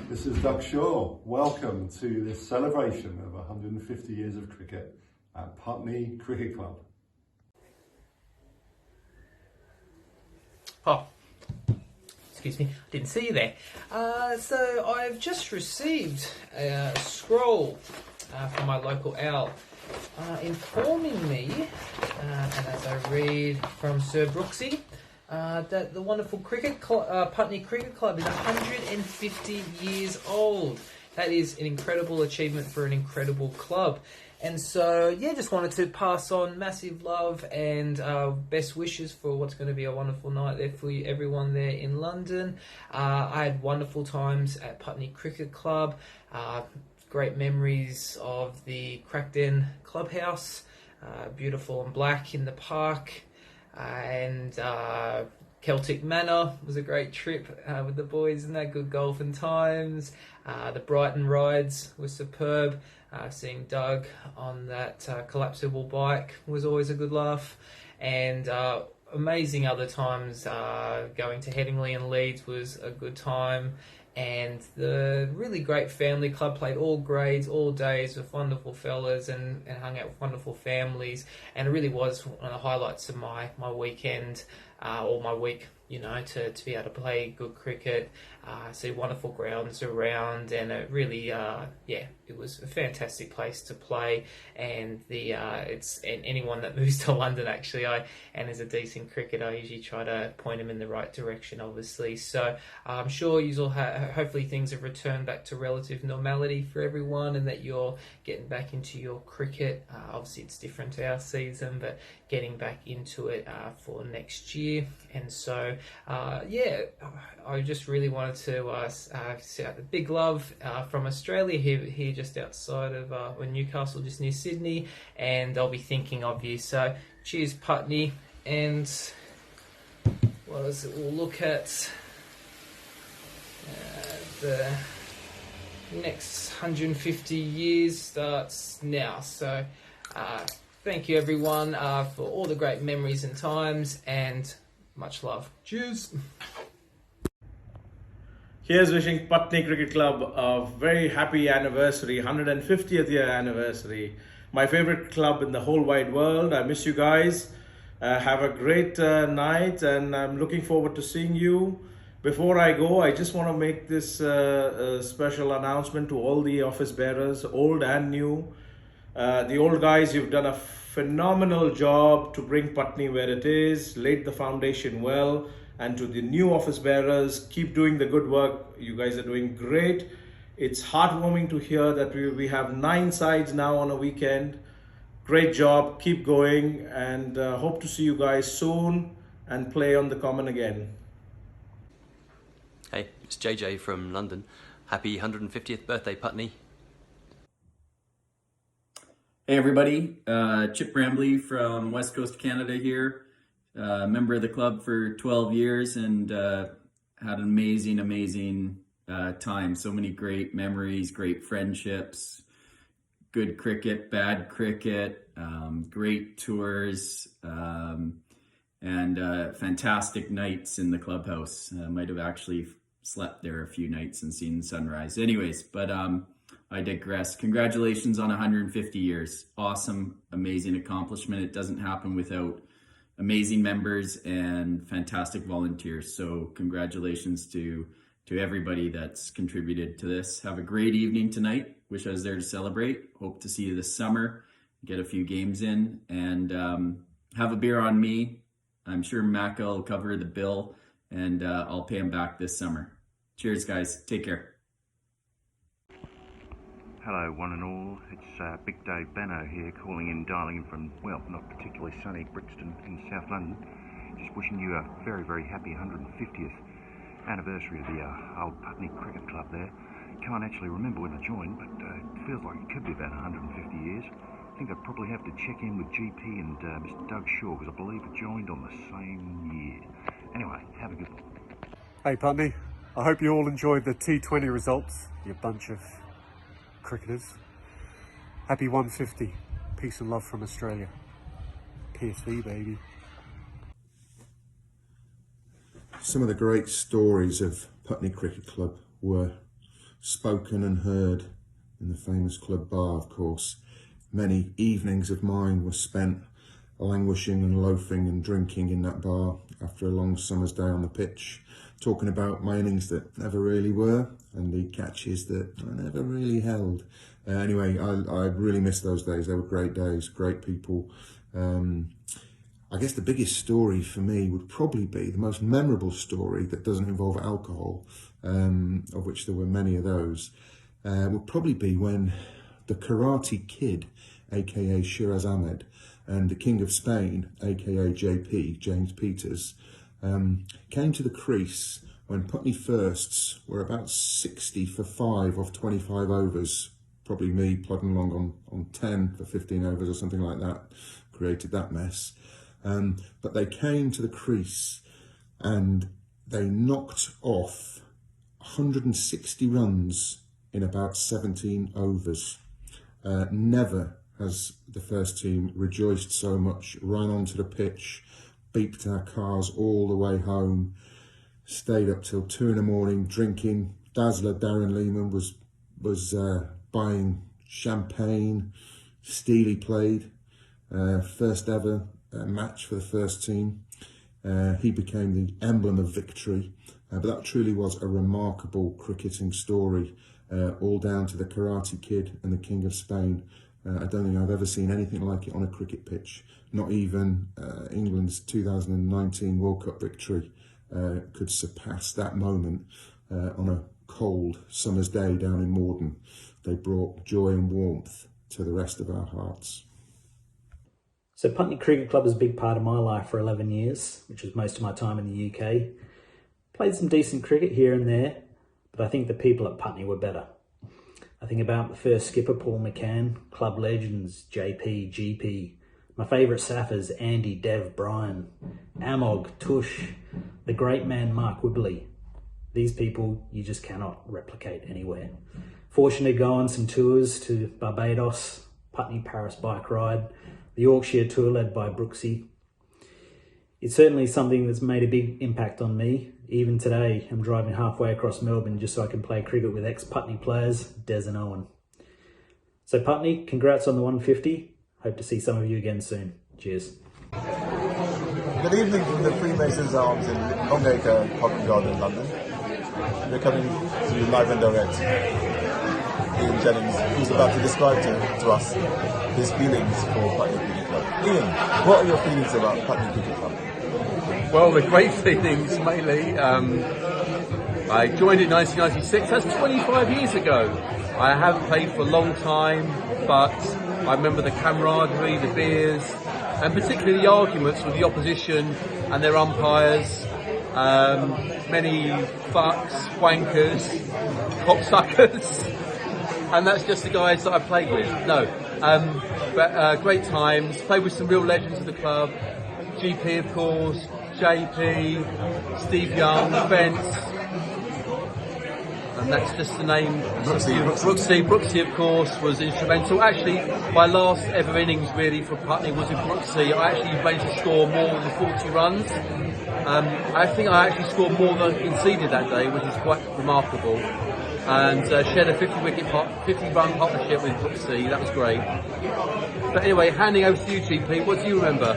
This is Doug Shaw. Welcome to this celebration of 150 years of cricket at Putney Cricket Club. Oh, excuse me, didn't see you there. So I've just received a scroll from my local owl informing me, and as I read from Sir Brooksy, that the wonderful Putney Cricket Club is 150 years old. That is an incredible achievement for an incredible club. And so, yeah, just wanted to pass on massive love and best wishes for what's going to be a wonderful night there for you, everyone there in London. I had wonderful times at Putney Cricket Club. Great memories of the Crackden Clubhouse, beautiful and black in the park. And Celtic Manor was a great trip with the boys and that, good golf and times. The Brighton rides were superb. Seeing Doug on that collapsible bike was always a good laugh. And amazing other times. Going to Headingley and Leeds was a good time. And the really great family club, played all grades, all days with wonderful fellas and hung out with wonderful families. And it really was one of the highlights of my weekend, or my week, you know, to be able to play good cricket, see wonderful grounds around, and it really, it was a fantastic place to play. And and anyone that moves to London, actually, and is a decent cricketer, I usually try to point them in the right direction, obviously. So I'm sure you'll hopefully things have returned back to relative normality for everyone, and that you're getting back into your cricket. Obviously, it's different to our season, but getting back into it for next year. And so, I just really wanted to say a big love from Australia here just outside of Newcastle, just near Sydney, and I'll be thinking of you. So cheers, Putney. And what is it? We'll look at the next 150 years starts now. So thank you, everyone, for all the great memories and times, and much love. Cheers. Here's wishing Putney Cricket Club a very happy anniversary, 150th year anniversary. My favorite club in the whole wide world. I miss you guys. Have a great night, and I'm looking forward to seeing you. Before I go, I just want to make this special announcement to all the office bearers, old and new. The old guys, you've done a phenomenal job to bring Putney where it is, laid the foundation well. And to the new office bearers, keep doing the good work. You guys are doing great. It's heartwarming to hear that we have 9 sides now on a weekend. Great job, keep going, and hope to see you guys soon and play on the Common again. Hey, it's JJ from London. Happy 150th birthday, Putney. Hey everybody, Chip Brambley from West Coast Canada here, member of the club for 12 years, and had an amazing time. So many great memories, great friendships, good cricket, bad cricket, great tours, and fantastic nights in the clubhouse. Might have actually slept there a few nights and seen the sunrise. Anyways, but I digress. Congratulations on 150 years. Awesome, amazing accomplishment. It doesn't happen without amazing members and fantastic volunteers. So congratulations to everybody that's contributed to this. Have a great evening tonight. Wish I was there to celebrate. Hope to see you this summer. Get a few games in, and have a beer on me. I'm sure Macca will cover the bill, and I'll pay him back this summer. Cheers, guys. Take care. Hello one and all, it's Big Dave Banno here, dialing in from, well, not particularly sunny Brixton in South London. Just wishing you a very happy 150th anniversary of the old Putney Cricket Club there. Can't actually remember when I joined, but it feels like it could be about 150 years. I think I'd probably have to check in with GP and Mr. Doug Shaw, because I believe I joined on the same year. Anyway, have a good one. Hey Putney, I hope you all enjoyed the T20 results, you bunch of cricketers. Happy 150. Peace and love from Australia. PSV, baby. Some of the great stories of Putney Cricket Club were spoken and heard in the famous club bar, of course. Many evenings of mine were spent languishing and loafing and drinking in that bar after a long summer's day on the pitch, talking about my innings that never really were and the catches that I never really held. Anyway, I really miss those days. They were great days, great people. I guess the biggest story for me would probably be the most memorable story that doesn't involve alcohol, of which there were many of those, would probably be when the Karate Kid, aka Shiraz Ahmed, and the King of Spain, aka JP, James Peters, came to the crease when Putney Firsts were about 60 for 5 off 25 overs. Probably me plodding along on 10 for 15 overs or something like that, created that mess. But they came to the crease and they knocked off 160 runs in about 17 overs. Never has the first team rejoiced so much, ran onto the pitch, beeped our cars all the way home, stayed up till 2 in the morning drinking. Dazzler Darren Lehman was buying champagne. Steely played, first ever match for the first team. He became the emblem of victory, but that truly was a remarkable cricketing story, all down to the Karate Kid and the King of Spain. I don't think I've ever seen anything like it on a cricket pitch. Not even England's 2019 World Cup victory could surpass that moment on a cold summer's day down in Morden. They brought joy and warmth to the rest of our hearts. So Putney Cricket Club is a big part of my life for 11 years, which was most of my time in the UK. Played some decent cricket here and there, but I think the people at Putney were better. I think about the first skipper, Paul McCann, club legends, JP, GP, my favourite saffers, Andy, Dev, Brian, Amog, Tush, the great man Mark Wibley. These people you just cannot replicate anywhere. Fortunate to go on some tours to Barbados, Putney Paris bike ride, the Yorkshire tour led by Brooksy. It's certainly something that's made a big impact on me. Even today, I'm driving halfway across Melbourne just so I can play cricket with ex-Putney players, Des and Owen. So Putney, congrats on the 150. Hope to see some of you again soon. Cheers. Good evening from the Freemasons Arms in Longacre, Covent Garden, London. We're coming to you live and direct. Ian Jennings, who's about to describe to us his feelings for Putney Cricket Club. Ian, what are your feelings about Putney Cricket Club? Well, the great feelings mainly. I joined in 1996, that's 25 years ago. I haven't played for a long time, but I remember the camaraderie, the beers, and particularly the arguments with the opposition and their umpires. Many fucks, wankers, cocksuckers, and that's just the guys that I played with. No, but great times. Played with some real legends of the club. GP, of course, JP, Steve Young, Spence, and that's just the name. Brooksy, of course, was instrumental. Actually, my last ever innings really for Putney was in Brooksy. I actually managed to score more than 40 runs. I think I actually scored more than conceded that day, which is quite remarkable. And shared a 50-run partnership with Brooksy. That was great. But anyway, handing over to you, GP. What do you remember?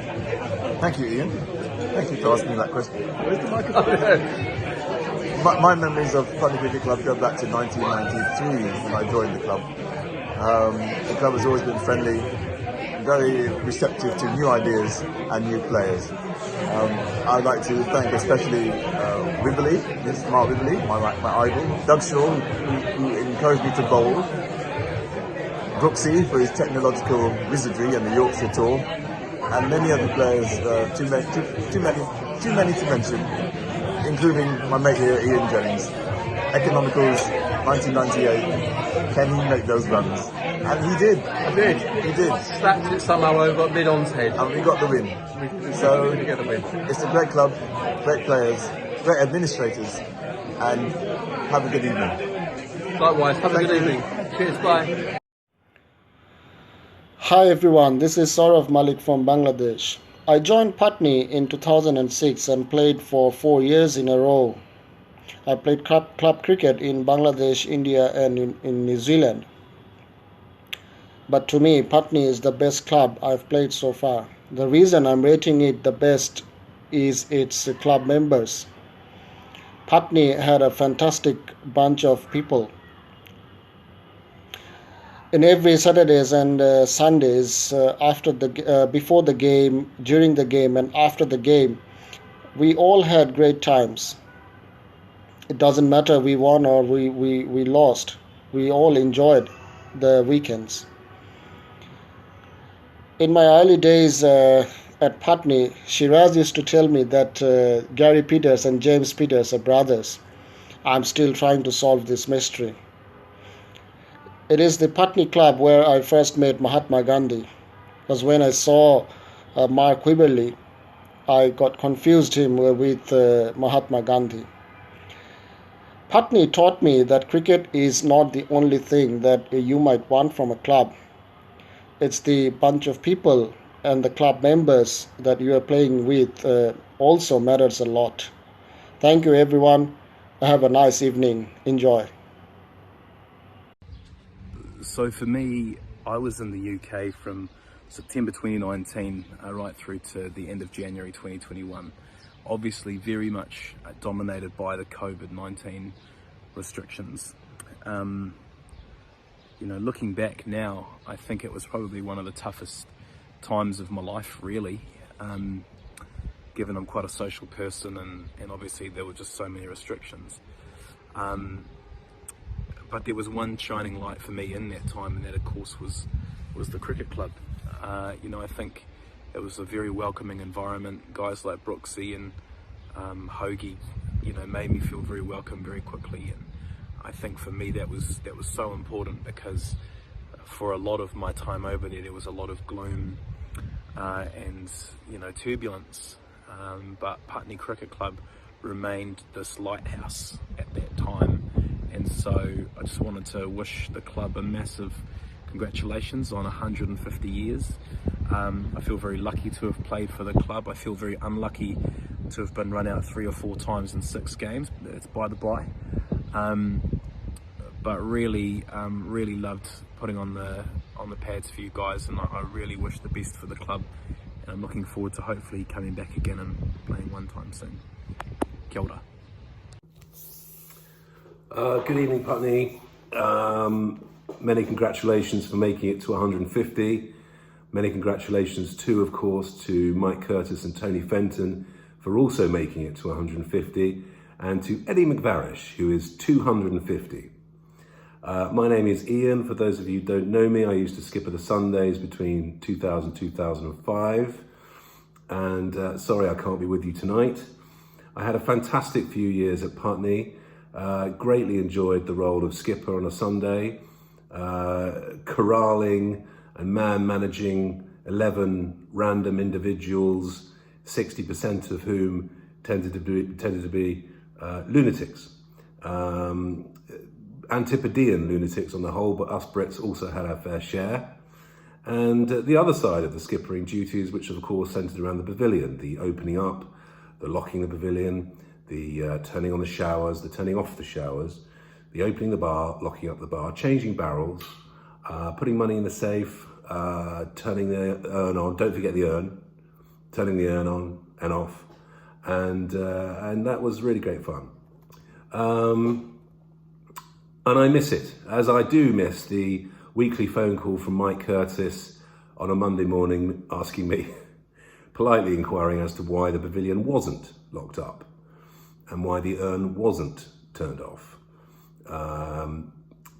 Thank you, Ian. Thank you for asking that question. Where's the microphone? My memories of Putney Cricket Club go back to 1993 when I joined the club. The club has always been friendly, very receptive to new ideas and new players. I'd like to thank especially Wibley, Mr. Mark Wibley, my idol, Doug Shaw, who encouraged me to bowl, Brooksy for his technological wizardry and the Yorkshire tour, and many other players, too many to mention, including my mate here, Ian Jennings. Economicals, 1998. Can he make those runs? And he did. He did. Slapped it somehow over mid-on's head. And we got the win. So it's a great club, great players, great administrators, and have a good evening. Likewise, have a good evening. Cheers, bye. Hi everyone, this is Saurav Malik from Bangladesh. I joined Putney in 2006 and played for 4 years in a row. I played club cricket in Bangladesh, India, and in New Zealand. But to me, Putney is the best club I've played so far. The reason I'm rating it the best is its club members. Putney had a fantastic bunch of people. In every Saturdays and Sundays, before the game, during the game, and after the game, we all had great times. It doesn't matter we won or we lost. We all enjoyed the weekends. In my early days at Putney, Shiraz used to tell me that Gary Peters and James Peters are brothers. I'm still trying to solve this mystery. It is the Putney Club where I first met Mahatma Gandhi. Because when I saw Mark Wibberley, I got confused him with Mahatma Gandhi. Putney taught me that cricket is not the only thing that you might want from a club. It's the bunch of people and the club members that you are playing with also matters a lot. Thank you, everyone. Have a nice evening. Enjoy. So for me, I was in the UK from September 2019 right through to the end of January 2021. Obviously very much dominated by the COVID-19 restrictions. Looking back now, I think it was probably one of the toughest times of my life, really, given I'm quite a social person and obviously there were just so many restrictions. But there was one shining light for me in that time, and that of course was the cricket club. I think it was a very welcoming environment. Guys like Brooksy and Hoagie, made me feel very welcome very quickly, and I think for me that was so important, because for a lot of my time over there was a lot of gloom and turbulence, but Putney Cricket Club remained this lighthouse at that time. And so I just wanted to wish the club a massive congratulations on 150 years. I feel very lucky to have played for the club. I feel very unlucky to have been run out 3 or 4 times in 6 games. It's by the by. But really loved putting on the pads for you guys, and I really wish the best for the club. And I'm looking forward to hopefully coming back again and playing one time soon. Kia ora. Good evening, Putney. Many congratulations for making it to 150. Many congratulations too, of course, to Mike Curtis and Tony Fenton for also making it to 150, and to Eddie McVarish, who is 250. My name is Ian. For those of you who don't know me, I used to skipper the Sundays between 2000 and 2005. And sorry I can't be with you tonight. I had a fantastic few years at Putney. Greatly enjoyed the role of skipper on a Sunday, corralling and managing 11 random individuals, 60% of whom tended to be lunatics. Antipodean lunatics on the whole, but us Brits also had our fair share. And the other side of the skippering duties, which of course centred around the pavilion, the opening up, the locking the pavilion, the turning on the showers, the turning off the showers, the opening the bar, locking up the bar, changing barrels, putting money in the safe, turning the urn on, don't forget the urn, turning the urn on and off, and that was really great fun. And I miss it, as I do miss the weekly phone call from Mike Curtis on a Monday morning asking me, politely inquiring as to why the pavilion wasn't locked up and why the urn wasn't turned off.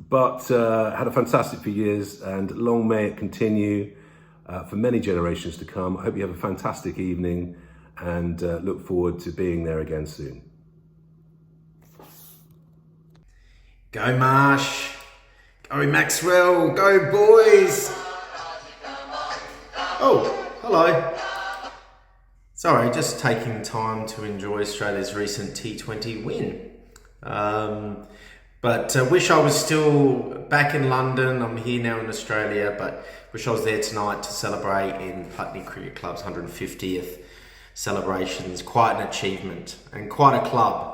But had a fantastic few years, and long may it continue for many generations to come. I hope you have a fantastic evening, and look forward to being there again soon. Go Marsh, go Maxwell, go boys. Oh, hello. Sorry, just taking time to enjoy Australia's recent T20 win. But wish I was still back in London. I'm here now in Australia, but wish I was there tonight to celebrate in Putney Cricket Club's 150th celebrations. Quite an achievement and quite a club.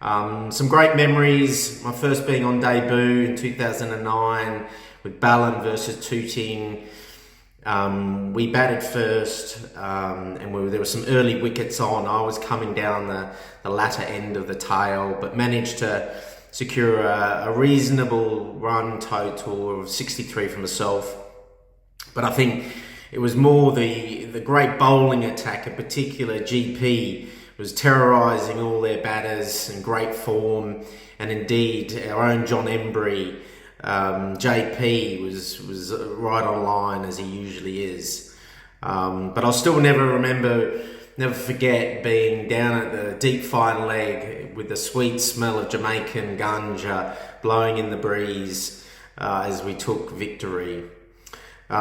Some great memories, my first being on debut in 2009 with Ballon versus Tooting. We batted first, and there were some early wickets on. I was coming down the latter end of the tail, but managed to secure a reasonable run total of 63 for myself. But I think it was more the great bowling attack, in particular GP, was terrorising all their batters in great form, and indeed our own John Embry, JP was right on line as he usually is. But I'll still never forget being down at the deep fine leg with the sweet smell of Jamaican ganja blowing in the breeze as we took victory.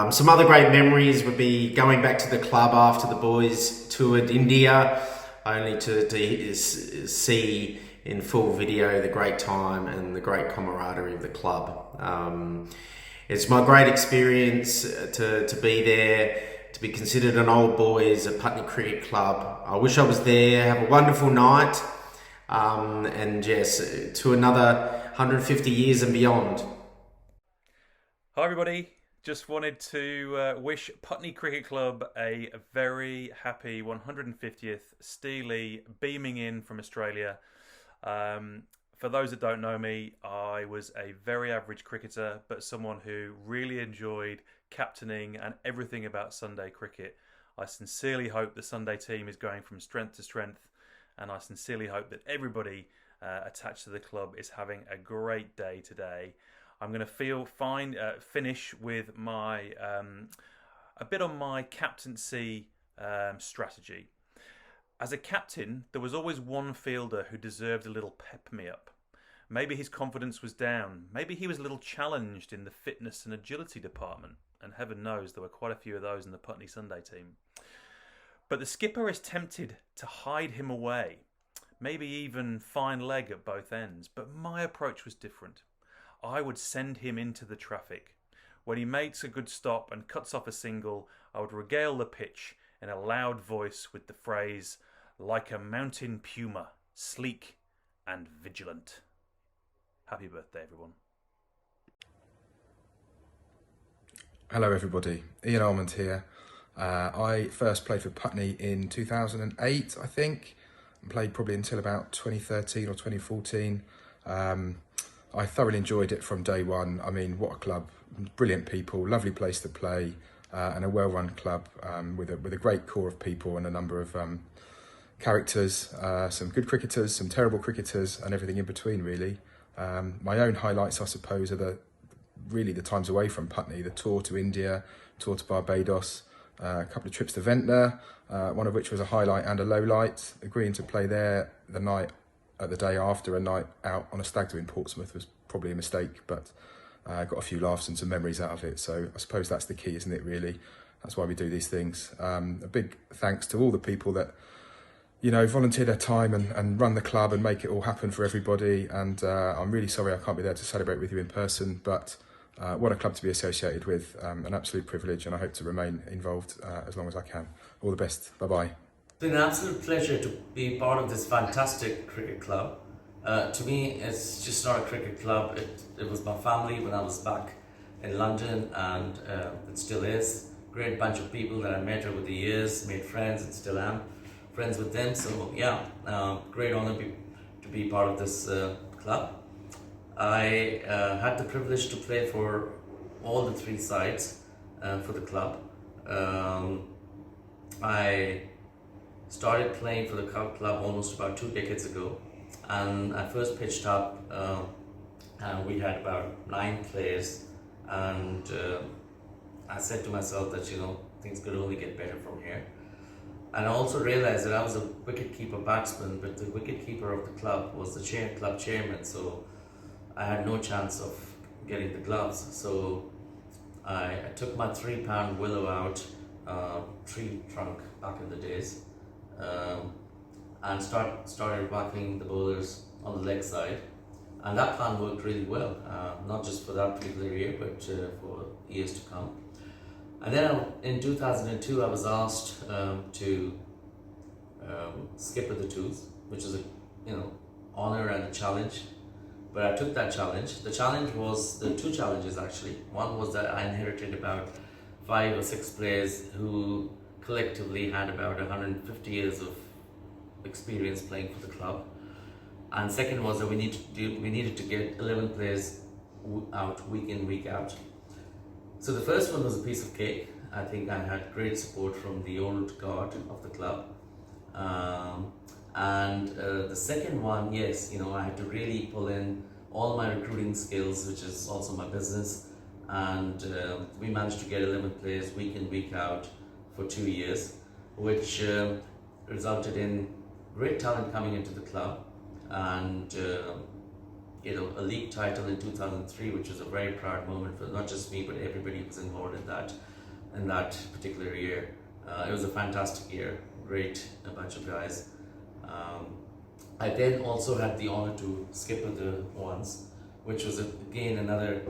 Some other great memories would be going back to the club after the boys toured India, only to see in full video the great time and the great camaraderie of the club. It's my great experience to be there, to be considered an old boys at Putney Cricket Club. I wish I was there. Have a wonderful night, and yes, to another 150 years and beyond. Hi everybody. Just wanted to wish Putney Cricket Club a very happy 150th. Steely beaming in from Australia. For those that don't know me, I was a very average cricketer, but someone who really enjoyed captaining and everything about Sunday cricket. I sincerely hope the Sunday team is going from strength to strength, and I sincerely hope that everybody attached to the club is having a great day today. I'm going to finish with my a bit on my captaincy strategy. As a captain, there was always one fielder who deserved a little pep-me-up. Maybe his confidence was down. Maybe he was a little challenged in the fitness and agility department. And heaven knows there were quite a few of those in the Putney Sunday team. But the skipper is tempted to hide him away. Maybe even fine leg at both ends. But my approach was different. I would send him into the traffic. When he makes a good stop and cuts off a single, I would regale the pitch in a loud voice with the phrase, "Like a mountain puma, sleek and vigilant." Happy birthday, everyone. Hello everybody, Ian Almond here. I first played for Putney in 2008, I think, and played probably until about 2013 or 2014. I thoroughly enjoyed it from day one. I mean, what a club, brilliant people, lovely place to play, and a well-run club with a great core of people and a number of characters, some good cricketers, some terrible cricketers, and everything in between, really. My own highlights, I suppose, are the times away from Putney, the tour to India, tour to Barbados, a couple of trips to Ventnor, one of which was a highlight and a low light. Agreeing to play there the day after a night out on a stag do in Portsmouth was probably a mistake, but I got a few laughs and some memories out of it. So I suppose that's the key, isn't it, really? That's why we do these things. A big thanks to all the people that, volunteer their time and run the club and make it all happen for everybody. And I'm really sorry I can't be there to celebrate with you in person, but what a club to be associated with. An absolute privilege, and I hope to remain involved as long as I can. All the best. Bye-bye. It's been an absolute pleasure to be part of this fantastic cricket club. To me, it's just not a cricket club. It was my family when I was back in London, and it still is. Great bunch of people that I met over the years, made friends, and still am friends with them. So yeah, great honor to be part of this club. I had the privilege to play for all the three sides for the club. I started playing for the club almost about 2 decades ago, and I first pitched up and we had about 9 players, and I said to myself that things could only get better from here. And I also realized that I was a wicket-keeper batsman, but the wicket-keeper of the club was the club chairman, so I had no chance of getting the gloves. So I took my 3-pound willow out tree trunk back in the days, and started whacking the bowlers on the leg side, and that plan worked really well, not just for that particular year, but for years to come. And then in 2002 I was asked to skipper the twos, which is honor and a challenge. But I took that challenge. The challenge was, the two challenges actually. One was that I inherited about 5 or 6 players who collectively had about 150 years of experience playing for the club. And second was that we needed to get 11 players out week in, week out. So the first one was a piece of cake. I think I had great support from the old guard of the club. The second one, yes, I had to really pull in all my recruiting skills, which is also my business, and we managed to get 11 players week in, week out for 2 years, which resulted in great talent coming into the club, and a league title in 2003, which was a very proud moment for not just me but everybody who was involved in that particular year. It was a fantastic year, great, a bunch of guys. I then also had the honor to skipper the ones, which was again another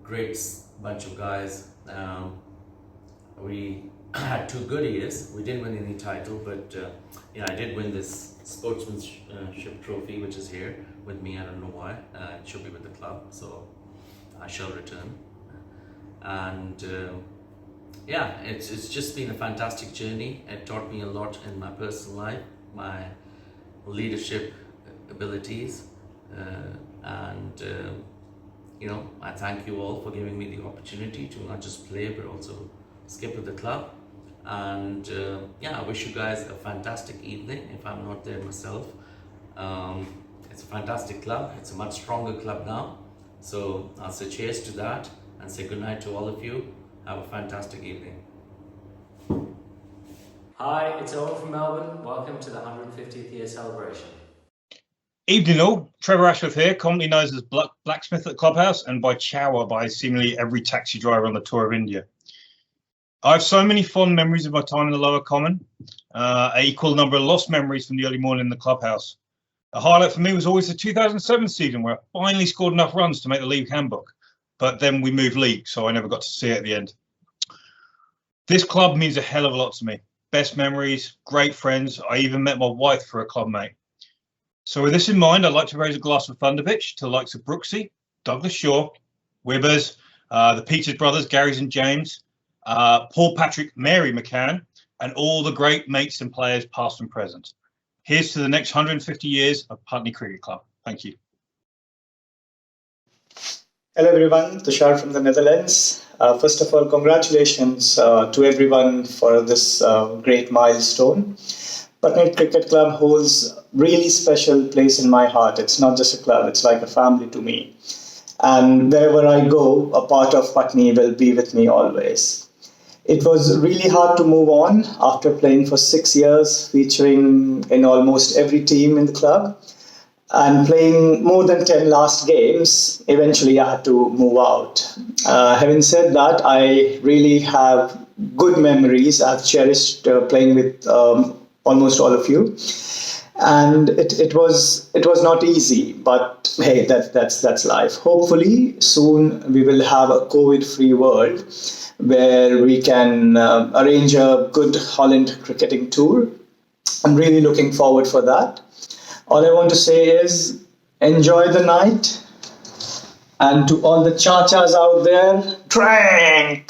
great bunch of guys. We had 2 good years. We didn't win any title, but I did win this sportsmanship trophy, which is here with me. I don't know why. It should be with the club, so I shall return. And it's just been a fantastic journey. It taught me a lot in my personal life, my leadership abilities, I thank you all for giving me the opportunity to not just play but also skip with the club. And I wish you guys a fantastic evening if I'm not there myself. It's a fantastic club. It's a much stronger club now, so I'll say cheers to that and say good night to all of you. Have a fantastic evening. Hi, it's Owen from Melbourne. Welcome to the 150th year celebration. Evening all, Trevor Ashworth here, commonly known as Blacksmith at Clubhouse and by Chower by seemingly every taxi driver on the tour of India. I have so many fond memories of my time in the lower common, an equal number of lost memories from the early morning in the clubhouse. A highlight for me was always the 2007 season where I finally scored enough runs to make the league handbook, but then we moved league, so I never got to see it at the end. This club means a hell of a lot to me. Best memories, great friends. I even met my wife for a club mate. So with this in mind, I'd like to raise a glass of Thunderbitch to the likes of Brooksy, Douglas Shaw, Wibbers, the Peters brothers, Garys and James, Paul Patrick, Mary McCann, and all the great mates and players past and present. Here's to the next 150 years of Putney Cricket Club. Thank you. Hello everyone, Tushar from the Netherlands. First of all, congratulations to everyone for this great milestone. Putney Cricket Club holds really special place in my heart. It's not just a club, it's like a family to me. And wherever I go, a part of Putney will be with me always. It was really hard to move on after playing for 6 years, featuring in almost every team in the club. And playing more than 10 last games, eventually I had to move out. Having said that, I really have good memories. I've cherished playing with almost all of you. And it was not easy, but hey, that's life. Hopefully soon we will have a COVID-free world where we can arrange a good Holland cricketing tour. I'm really looking forward for that. All I want to say is enjoy the night, and to all the chachas out there, drink!